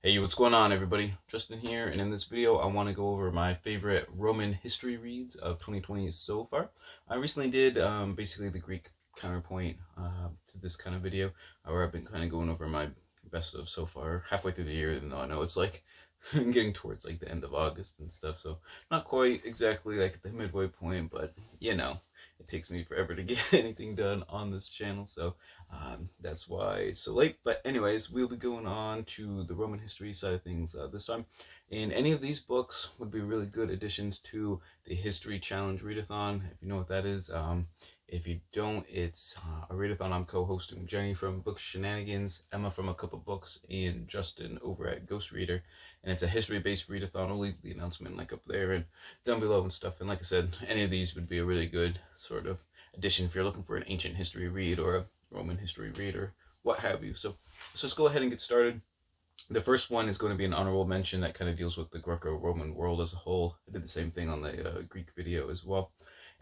Hey, what's going on, everybody? Justin here, and in this video, I want to go over my favorite Roman history reads of 2020 so far. I recently did basically the Greek counterpoint to this kind of video, where I've been kind of going over my best of so far, halfway through the year, even though I know it's like getting towards like the end of August and stuff, so not quite exactly like the midway point, but it takes me forever to get anything done on this channel, so that's why it's so late. But anyways, we'll be going on to the Roman history side of things this time. And any of these books would be really good additions to the History Challenge Readathon, if you know what that is. If you don't, it's a readathon I'm co-hosting Jenny from Book Shenanigans, Emma from A Cup of Books, and Justin over at Ghost Reader. And it's a history-based readathon. I'll leave the announcement like up there and down below and stuff. And like I said, any of these would be a really good sort of addition if you're looking for an ancient history read or a Roman history read or what have you. So let's just go ahead and get started. The first one is going to be an honorable mention that kind of deals with the Greco-Roman world as a whole. I did the same thing on the Greek video as well.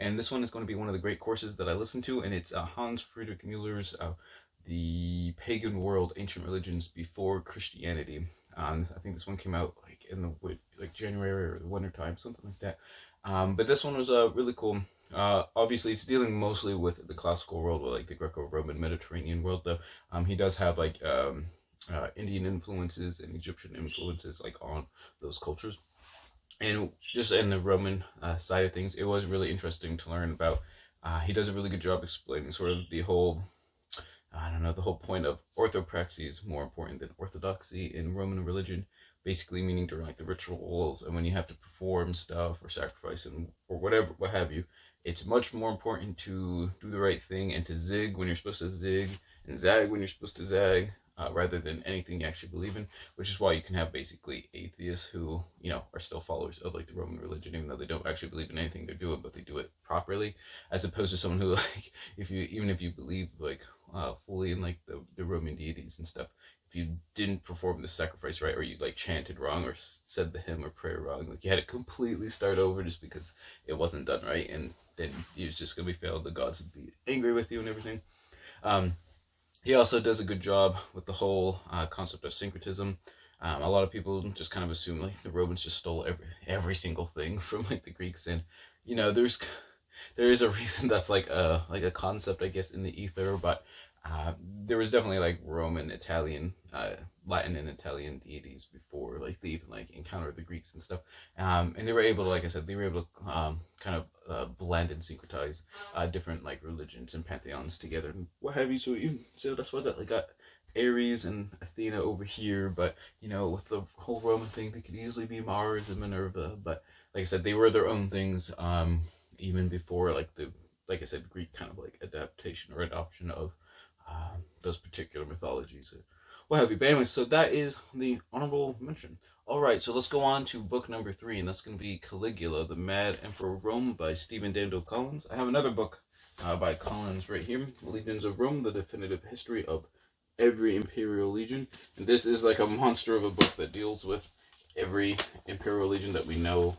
And this one is going to be one of the great courses that I listened to, and it's Hans Friedrich Müller's The Pagan World, Ancient Religions Before Christianity. I think this one came out like in the January or the winter time, something like that. But this one was really cool. Obviously, it's dealing mostly with the classical world, or like the Greco-Roman Mediterranean world, though. He does have like Indian influences and Egyptian influences like on those cultures. And just in the Roman side of things, it was really interesting to learn about. He does a really good job explaining sort of the whole, the whole point of orthopraxy is more important than orthodoxy in Roman religion, basically meaning during like the rituals and when you have to perform stuff or sacrifice or whatever, what have you. It's much more important to do the right thing and to zig when you're supposed to zig and zag when you're supposed to zag, rather than anything you actually believe in, which is why you can have basically atheists who, are still followers of like the Roman religion, even though they don't actually believe in anything they're doing, but they do it properly, as opposed to someone who like, even if you believe like fully in like the Roman deities and stuff, if you didn't perform the sacrifice right, or you like chanted wrong or said the hymn or prayer wrong, like you had to completely start over just because it wasn't done right, and then you're just gonna be failed. The gods would be angry with you and everything. He also does a good job with the whole concept of syncretism. A lot of people just kind of assume like the Romans just stole every single thing from like the Greeks, and there is a reason that's like a concept, I guess, in the ether, but there was definitely like Roman, Italian, Latin and Italian deities before like they even like encountered the Greeks and stuff, and they were able to, like I said, kind of blend and syncretize different like religions and pantheons together and what have you. So that's why that like got Ares and Athena over here, but with the whole Roman thing, they could easily be Mars and Minerva, but like I said, they were their own things even before like I said, Greek kind of like adaptation or adoption of those particular mythologies, what have you. But anyway, so that is the honorable mention. All right, so let's go on to book number 3, and that's going to be Caligula, the Mad Emperor of Rome by Stephen Daniel Collins. I have another book by Collins right here, Legions of Rome, the definitive history of every imperial legion. And this is like a monster of a book that deals with every imperial legion that we know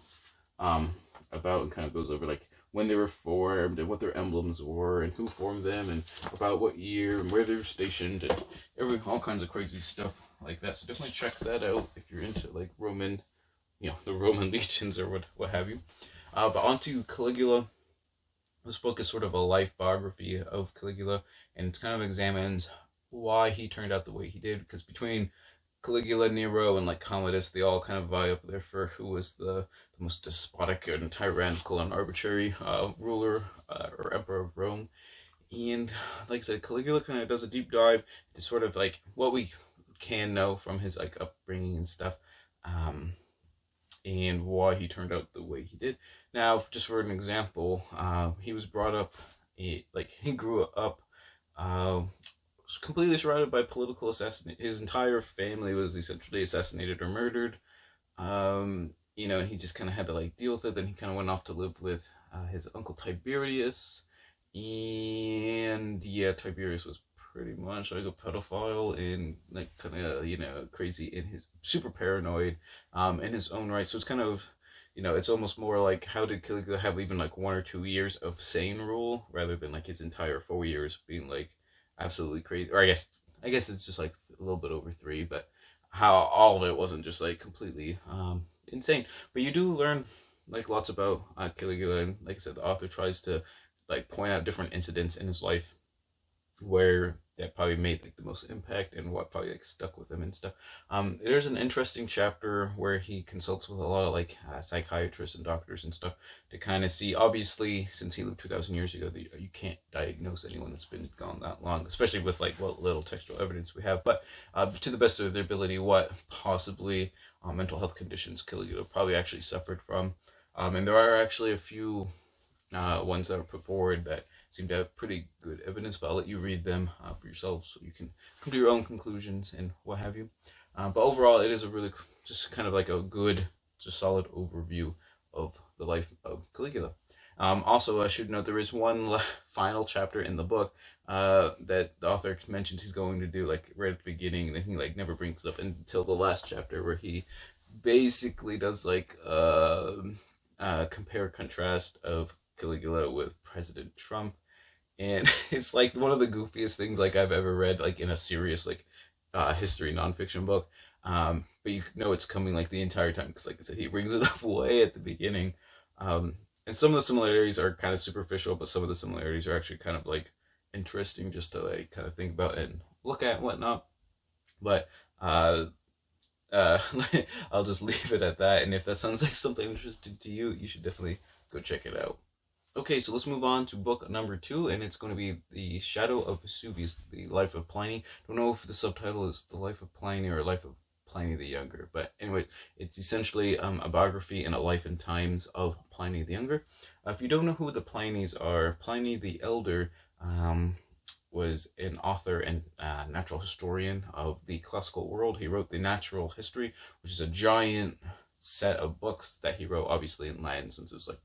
about, and kind of goes over like when they were formed and what their emblems were and who formed them and about what year and where they were stationed and all kinds of crazy stuff like that. So definitely check that out if you're into like Roman, the Roman legions or what have you. But onto Caligula. This book is sort of a life biography of Caligula, and it kind of examines why he turned out the way he did, because between Caligula, Nero, and like Commodus, they all kind of vie up there for who was the most despotic and tyrannical and arbitrary ruler or emperor of Rome. And like I said, Caligula kind of does a deep dive into sort of like what we can know from his like upbringing and stuff, and why he turned out the way he did. Now, just for an example, he was brought up, he grew up completely surrounded by political assassination. His entire family was essentially assassinated or murdered. He just kind of had to like deal with it. Then he kind of went off to live with his uncle Tiberius, and Tiberius was pretty much like a pedophile and like kind of crazy and his super paranoid in his own right. So it's kind of it's almost more like, how did Caligula have even like 1 or 2 years of sane rule rather than like his entire 4 years being like absolutely crazy? Or I guess it's just like a little bit over 3, but how all of it wasn't just like completely insane. But you do learn like lots about Caligula, and like I said, the author tries to like point out different incidents in his life where that probably made like the most impact and what probably like stuck with him and stuff. There's an interesting chapter where he consults with a lot of like psychiatrists and doctors and stuff to kind of see. Obviously, since he lived 2,000 years ago, you can't diagnose anyone that's been gone that long, especially with like what little textual evidence we have. But to the best of their ability, what possibly mental health conditions Caligula probably actually suffered from. And there are actually a few ones that are put forward that seem to have pretty good evidence, but I'll let you read them for yourself so you can come to your own conclusions and what have you. But overall, it is a really just kind of like a good, just solid overview of the life of Caligula. Also, I should note there is one final chapter in the book that the author mentions he's going to do like right at the beginning, and then he like never brings it up until the last chapter where he basically does like compare contrast of Caligula with President Trump, and it's like one of the goofiest things like I've ever read like in a serious like history nonfiction book. But you know it's coming like the entire time because, like I said, he brings it up way at the beginning. And some of the similarities are kind of superficial, but some of the similarities are actually kind of like interesting just to like kind of think about and look at and whatnot. But uh, I'll just leave it at that. And if that sounds like something interesting to you, you should definitely go check it out. Okay, so let's move on to book number 2, and it's going to be The Shadow of Vesuvius, The Life of Pliny. Don't know if the subtitle is The Life of Pliny or Life of Pliny the Younger, but anyways, it's essentially a biography and a life and times of Pliny the Younger. If you don't know who the Plinies are, Pliny the Elder was an author and natural historian of the classical world. He wrote the Natural History, which is a giant set of books that he wrote, obviously in Latin, since it was like,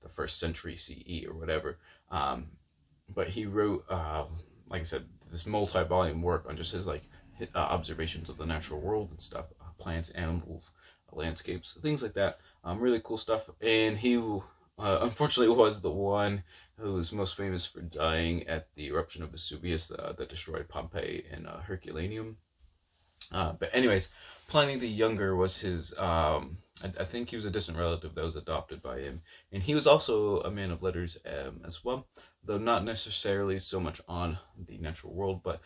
the first century CE or whatever. But he wrote, like I said, this multi-volume work on just his like observations of the natural world and stuff, plants, animals, landscapes, things like that. Really cool stuff. And he unfortunately was the one who was most famous for dying at the eruption of Vesuvius that destroyed Pompeii and Herculaneum. But anyways, Pliny the Younger was his, I think he was a distant relative that was adopted by him. And he was also a man of letters as well, though not necessarily so much on the natural world, but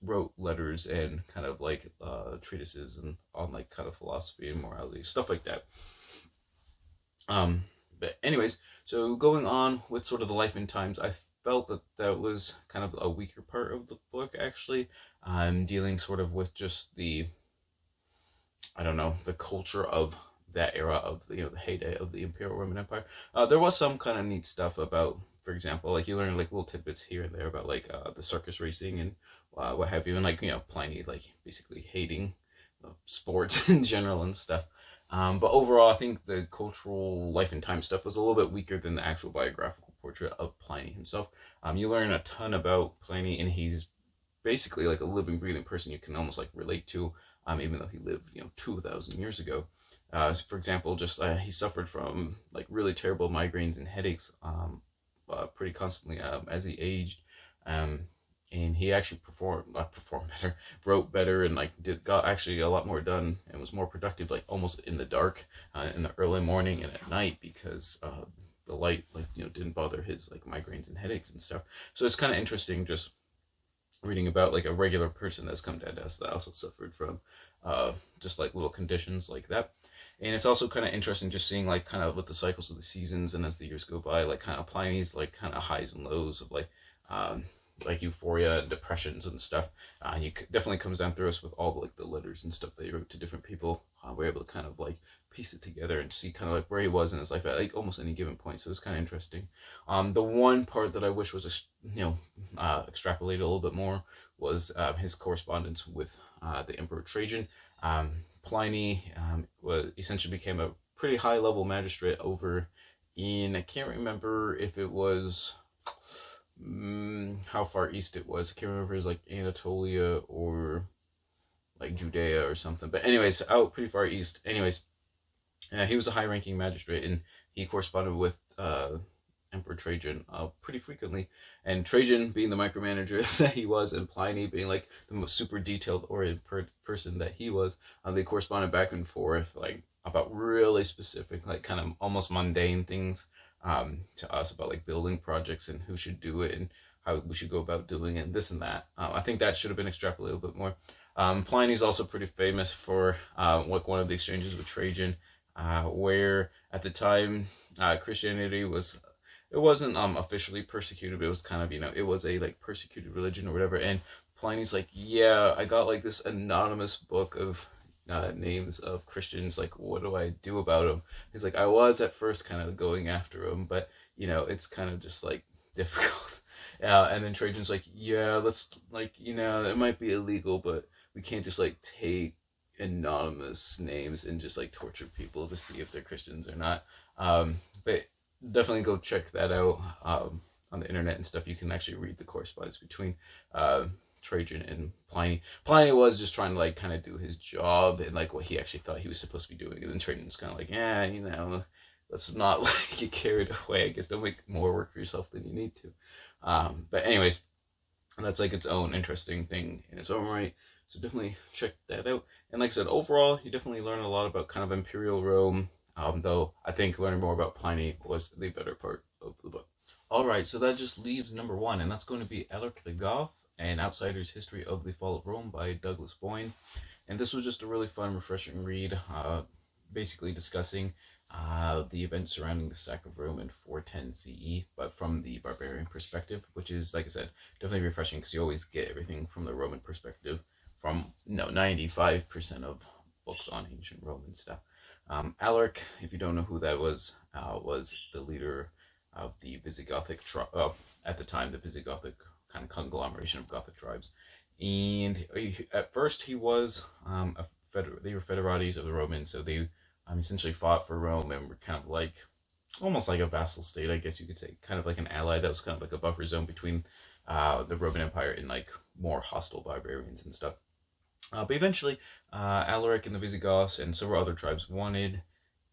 wrote letters and kind of like treatises and on like kind of philosophy and morality, stuff like that. But anyways, so going on with sort of the life and times, I felt that that was kind of a weaker part of the book, actually. I'm dealing sort of with just the, I don't know, the culture of that era of the, the heyday of the Imperial Roman Empire. There was some kind of neat stuff about, for example, like you learn like little tidbits here and there about like the circus racing and what have you, and like Pliny like basically hating sports in general and stuff. But overall, I think the cultural life and time stuff was a little bit weaker than the actual biographical portrait of Pliny himself. You learn a ton about Pliny, and he's basically like a living, breathing person you can almost like relate to, even though he lived, 2,000 years ago. For example, just he suffered from like really terrible migraines and headaches pretty constantly as he aged. And he actually performed better, wrote better, and like got actually a lot more done and was more productive, like almost in the dark, in the early morning and at night, because the light didn't bother his like migraines and headaches and stuff. So it's kind of interesting just reading about like a regular person that's come to death that also suffered from just like little conditions like that. And it's also kind of interesting just seeing like kind of with the cycles of the seasons, and as the years go by, like kind of Pliny's like kind of highs and lows of like euphoria and depressions and stuff. He definitely comes down through us with all the, like the letters and stuff that he wrote to different people. We're able to kind of like piece it together and see kind of like where he was in his life at like almost any given point. So it's kind of interesting. The one part that I wish was extrapolated a little bit more was his correspondence with the Emperor Trajan. Pliny essentially became a pretty high level magistrate over in, I can't remember if it was how far east it was. I can't remember if it was like Anatolia or like Judea or something. But anyways, out pretty far east. Anyways, he was a high-ranking magistrate, and he corresponded with Emperor Trajan pretty frequently. And Trajan being the micromanager that he was, and Pliny being like the most super detailed oriented person that he was, they corresponded back and forth like about really specific, like kind of almost mundane things to us about like building projects and who should do it and how we should go about doing it and this and that. I think that should have been extrapolated a bit more. Pliny's also pretty famous for like one of the exchanges with Trajan, where at the time Christianity was, it wasn't officially persecuted, but it was kind of, it was a like persecuted religion or whatever. And Pliny's like, yeah, I got like this anonymous book of names of Christians. Like, what do I do about them? He's like, I was at first kind of going after them, but it's kind of just like difficult. And then Trajan's like, yeah, let's like, it might be illegal, but we can't just like take anonymous names and just like torture people to see if they're Christians or not. But definitely go check that out on the internet and stuff. You can actually read the correspondence between Trajan and Pliny. Pliny was just trying to like kind of do his job and like what he actually thought he was supposed to be doing, and then Trajan's kind of like, yeah, let's not like get carried away. I guess don't make more work for yourself than you need to. But anyways, that's like its own interesting thing in its own right. So definitely check that out. And like I said, overall, you definitely learn a lot about kind of Imperial Rome. Though I think learning more about Pliny was the better part of the book. Alright, so that just leaves number 1, and that's going to be Alaric the Goth, An Outsider's History of the Fall of Rome by Douglas Boyne. And this was just a really fun, refreshing read, basically discussing the events surrounding the sack of Rome in 410 CE, but from the barbarian perspective, which is, like I said, definitely refreshing because you always get everything from the Roman perspective from 95% of books on ancient Roman stuff. Alaric, if you don't know who that was the leader of the Visigothic at the time, the Visigothic kind of conglomeration of Gothic tribes. And at first he was they were federates of the Romans, so they essentially fought for Rome and were kind of like almost like a vassal state, I guess you could say, kind of like an ally that was kind of like a buffer zone between the Roman Empire and like more hostile barbarians and stuff. But eventually, Alaric and the Visigoths and several other tribes wanted,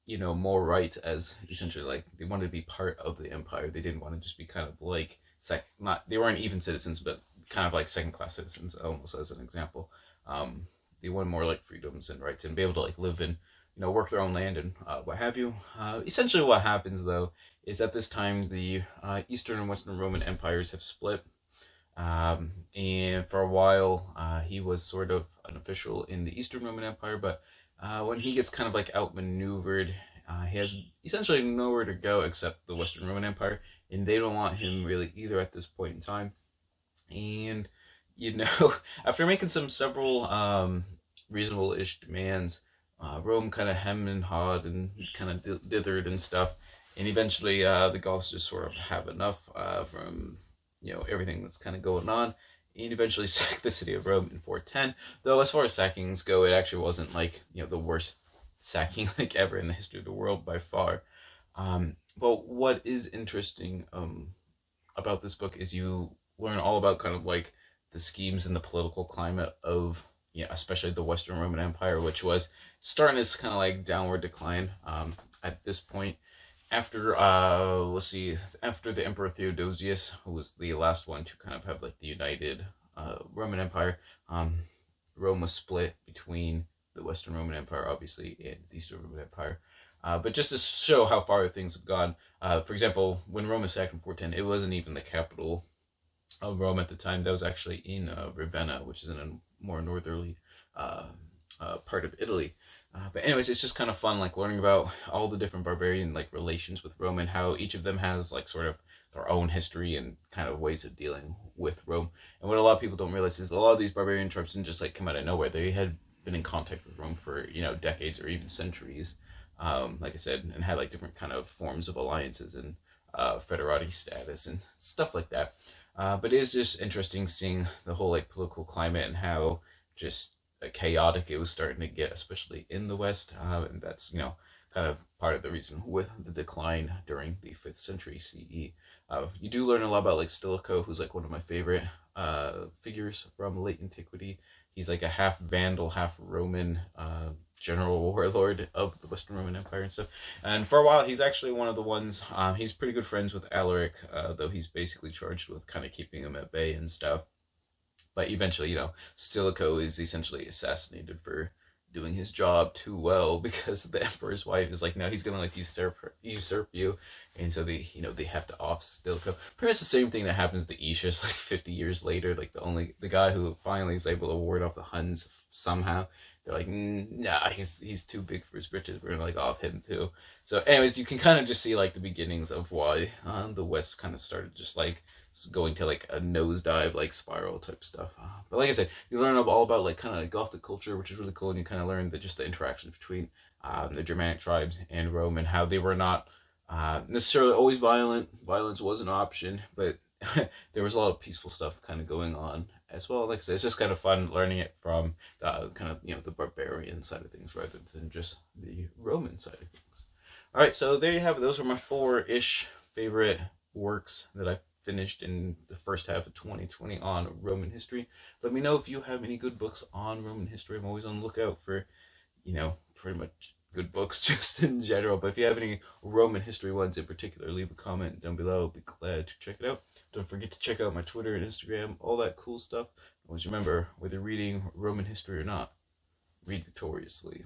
more rights, as essentially like they wanted to be part of the empire. They didn't want to just be kind of like they weren't even citizens, but kind of like second-class citizens, almost as an example. They wanted more like freedoms and rights and be able to like live in, work their own land and what have you. Essentially, what happens though is at this time the Eastern and Western Roman empires have split. And for a while, he was sort of an official in the Eastern Roman Empire, but when he gets kind of like outmaneuvered, he has essentially nowhere to go except the Western Roman Empire, and they don't want him really either at this point in time. And, after making several reasonable-ish demands, Rome kind of hemmed and hawed and kind of dithered and stuff, and eventually the Goths just sort of have enough from everything that's kind of going on, and eventually sacked the city of Rome in 410. Though as far as sackings go, it actually wasn't like the worst sacking like ever in the history of the world by far. But what is interesting about this book is you learn all about kind of like the schemes and the political climate of especially the Western Roman Empire, which was starting its kind of like downward decline at this point. After after the Emperor Theodosius, who was the last one to kind of have like the united Roman Empire, Rome was split between the Western Roman Empire, obviously, and the Eastern Roman Empire. But just to show how far things have gone, for example, when Rome was sacked in 410, it wasn't even the capital of Rome at the time. That was actually in Ravenna, which is in a more northerly part of Italy. But anyways, it's just kind of fun, like learning about all the different barbarian like relations with Rome and how each of them has like sort of their own history and kind of ways of dealing with Rome. And what a lot of people don't realize is a lot of these barbarian tribes didn't just like come out of nowhere. They had been in contact with Rome for decades or even centuries, like I said, and had like different kind of forms of alliances and federati status and stuff like that. But it is just interesting seeing the whole like political climate and how just chaotic it was starting to get, especially in the West, and that's kind of part of the reason with the decline during the 5th century CE. You do learn a lot about like Stilicho, who's like one of my favorite figures from late antiquity. He's like a half Vandal, half Roman general warlord of the Western Roman Empire and stuff. And for a while, he's actually one of the ones. He's pretty good friends with Alaric, though he's basically charged with kind of keeping him at bay and stuff. But eventually, Stilicho is essentially assassinated for doing his job too well, because the emperor's wife is like, no, he's gonna like usurp you, and so they have to off Stilicho. Pretty much the same thing that happens to Aetius like 50 years later. Like the guy who finally is able to ward off the Huns somehow. They're like, nah, he's too big for his britches. We're gonna like off him too. So, anyways, you can kind of just see like the beginnings of why the West kind of started just like going to like a nosedive, like spiral type stuff. But like I said, you learn all about like kind of Gothic culture, which is really cool, and you kind of learn that just the interactions between the Germanic tribes and Rome, and how they were not necessarily always violent. Violence was an option, but there was a lot of peaceful stuff kind of going on as well. Like I said, it's just kind of fun learning it from the kind of the barbarian side of things rather than just the Roman side of things. All right, so there you have it. Those are my 4-ish favorite works that I finished in the first half of 2020 on Roman history. Let me know if you have any good books on Roman history. I'm always on the lookout for, pretty much good books just in general. But if you have any Roman history ones in particular, leave a comment down below. I'll be glad to check it out. Don't forget to check out my Twitter and Instagram, all that cool stuff. Always remember, whether reading Roman history or not, read victoriously.